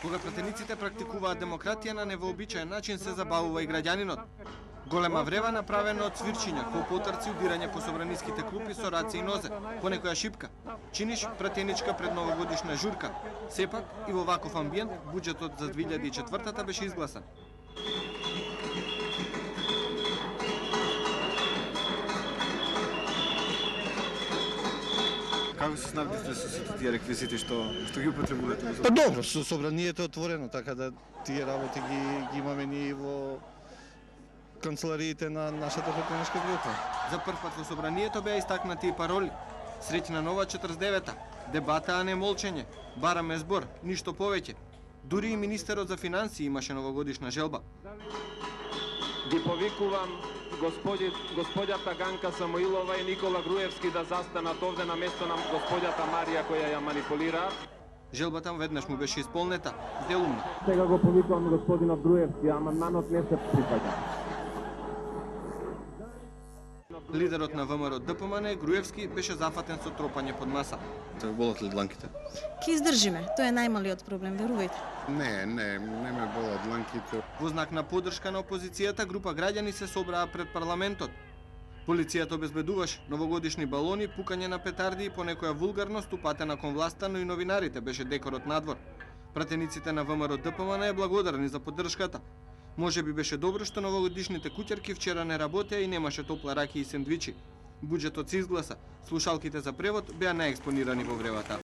Кога пратениците практикуваат демократија на невообичаен начин се забавува и граѓанинот. Голема врева направена од свирчиња, клопотарци, удирање по собраниските клупи со раце и нозе, понекоја шипка. Чиниш пратеничка пред новогодишна журка. Сепак и во ваков амбиент буџетот за 2004 беше изгласан. Како се снабдивте со сите тие реквизити што ги употребувате? Па добро, собранието е отворено, така да тие работи ги имаме ние во канцелариите на нашата пратеничка група. За прв пат во собранието беа истакнати и пароли. Среќна нова 49-та, дебата а не молчење, бараме збор, ништо повеќе. Дури и министерот за финансии имаше новогодишна желба. Ги повикувам господјата Ганка Самоилова и Никола Груевски да застанат овде на место на господјата Марија која ја манипулира. Желбата веднаш му беше исполнета, делумно. Сега го повикувам господинот Груевски, амандманот не се прифаќа. Лидерот на ВМРО ДПМН Груевски беше зафатен со тропање под маса. Те болат ли дланките? Ке издржиме, тоа е најмалиот проблем, верувајте. Не ме болат дланките. Во знак на поддршка на опозицијата, група граѓани се собраа пред парламентот. Полицијата обезбедуваше новогодишни балони, пукање на петарди и понекоја вулгарност упатена кон власта, но и новинарите беше декорот надвор. Пратениците на ВМРО ДПМН е благодарни за поддршката. Може би беше добро што новогодишните куќерки вчера не работеа и немаше топла раки и сендвичи. Буџетот се изгласа, слушалките за превод беа наекспонирани во вревата.